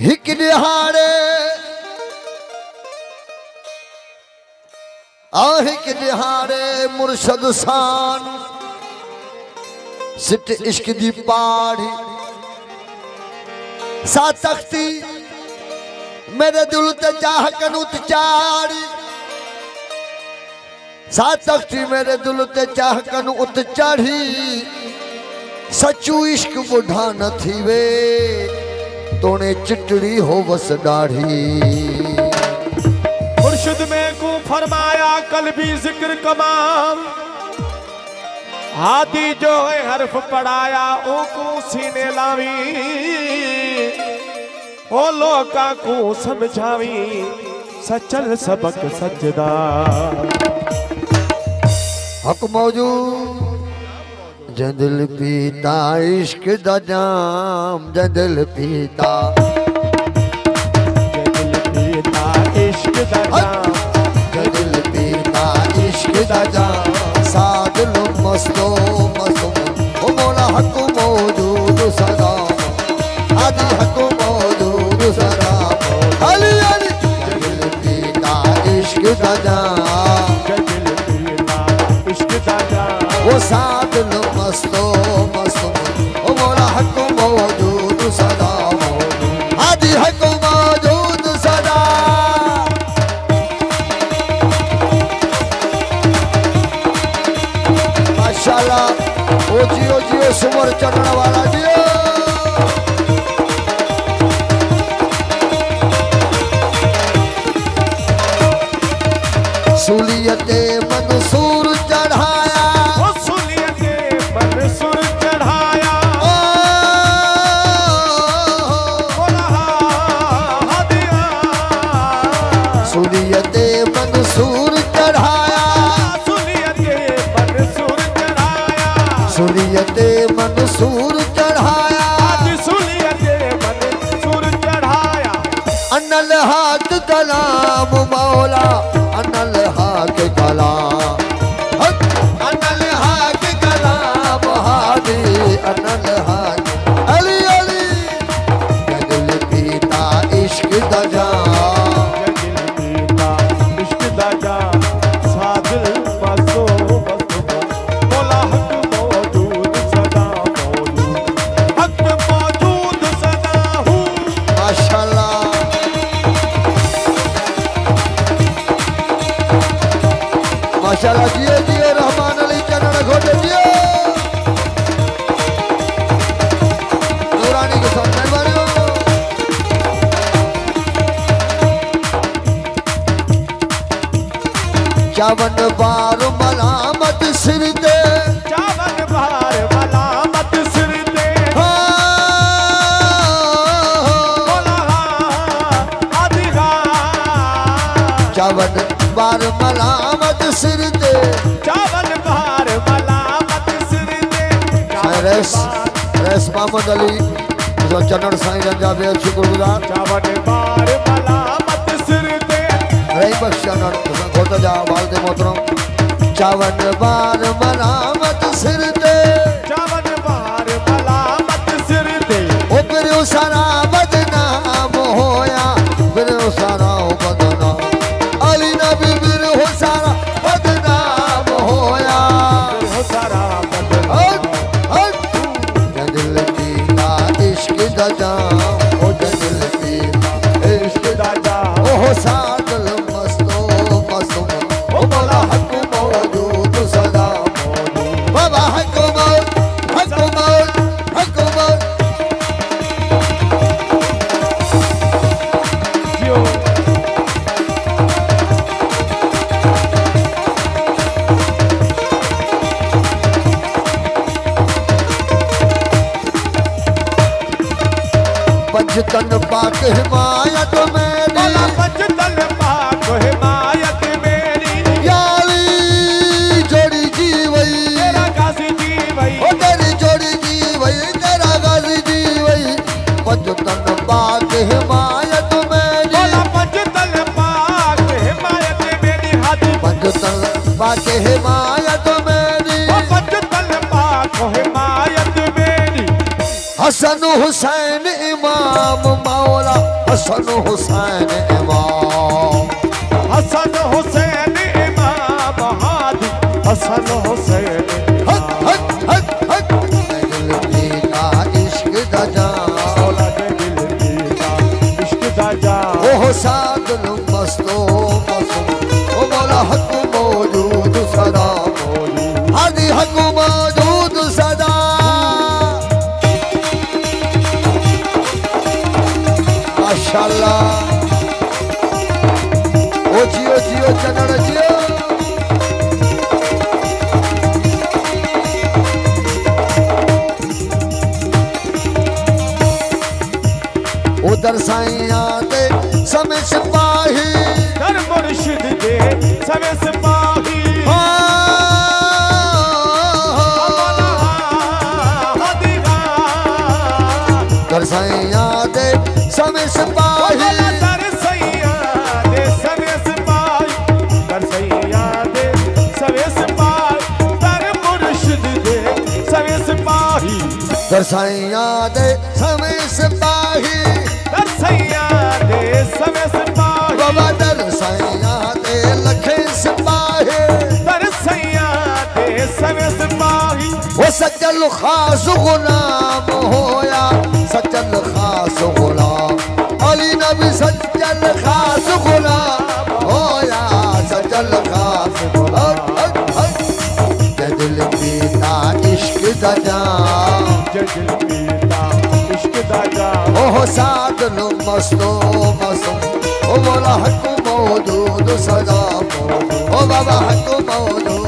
हिक दिहाड़े हिक दिहाड़े मुर्शद सान सिट इश्क दी पहाड़ी सा तख्ती मेरे दिल ते चाह कनूत चाड़ी सा तख्ती मेरे दिल ते चाह कनूत चढ़ी सचू इश्क बुढ़ा न थी वे तोने चिटड़ी हो बस दाढ़ी मुर्शिद में को फरमाया कल भी जिक्र कमाम हादी जो है हर्फ पढ़ाया ओ को सीने लावी ओ लोका को समझावी सचल सबक सजदा हक मौजूद जंदिल पीता इश्क दा जाम जंदिल पीता इश्क दा जाम जंदिल पीता इश्क दा जाम सादिल मस्तो मस्तो ओ मौला हक मौजूद सदा आदि हक मौजूद सदा अली अली जंदिल पीता इश्क दा जाम जंदिल पीता इश्क दा जाम वो सादिल मस्तो मस्तो ओ मौला हक मौजूद सदा आदि हक मौजूद सदा माशाल्लाह ओ जियो सुवर चढ़ने वाला जियो सूलियते मंसूर चढ़ाया सूलियते मंसूर चढ़ाया सूलियते मंसूर चढ़ाया अनल हाथ कलाम मौला अनल हाथ कलाम अनल हाथ कलाम हादी अनल हाथ अली अली दिल पीता इश्क दा जाम माशाल्लाह जियो जियो रहमान अली चैनल खोटे जियो नूरानी के साथ मेहरबानी चावन बार मलामत सिर दे चावन बार मलामत सिर दे चावन बार मलामत सिर दे चावन बार मलामत सिर दे रेस मोहम्मद अली जो चैनल साईं रंजा बेहद शुक्रगुजार चावन बार मलामत सिर दे रही बख्श चैनल घोटा जा वालदे मोहतरम चावन बार मलामत सिर दे चावन बार मलामत सिर दे ओ फिर सारा बदनाम होया फिर सारा बदनाम अली नबी फिर हो सारा बदनाम होया सारा बदनाम दिल पीता इश्क दा जाम ओ दिल पीता इश्क दा जाम ओ सादिल मस्तो मस्तो ओ मौला हक मौजूद सदा बाबा हक मौजूद हक मौजूद हक मौजूद जियो पंचतन पाक हिमायत मेरी पंचतन पाक हिमायत मेरी याली जोड़ी जी वही तेरा गाजी जी वही ओ तेरी जोड़ी जी वही तेरा गाजी जी वही पंचतन पाक हिमायत हिमायत मेरी बजतल पाक हिमायत मेरी हसन हुसैन इमाम मौला हसन हुसैन इमाम हसन हुसैन इमाम हादी हसन हुसैन हक हक हक हक दिल पीता इश्क दा जाम मौला दे दिल पीता इश्क दा जाम ओ सादल मस्तो मसम ओ मौला हक मौजूद सदा हादी हक मौजूद सदा माशाअल्लाह ओ जियो जियो चनड़ जियो उधर साइयां दे समय सिपाही कर मुर्शिद दे सवे सिपाही उधर साइयां दे समय सिपाही कर सैया दे सवे सिपाही कर सैया दे सवे सिपाही कर मुर्शिद दे सवे सिपाही दरसाइयां दे समय सिपाही दरसैया दे सवे सिपाही बाबा दरसाइयां दे लखे सिपाही दरसैया दे सवे सिपाही वो सज्जल खास गुलाम होया सज्जल खास गुलाम अली नबी सज्जल खास गुलाम होया सज्जल खास गुलाम दिल पीता इश्क दा जाम दिल पीता इश्क दा जाम ओह सादल मस्तो मसम ओ मौला हक मौजूद सदा ओ बाबा हक मौजूद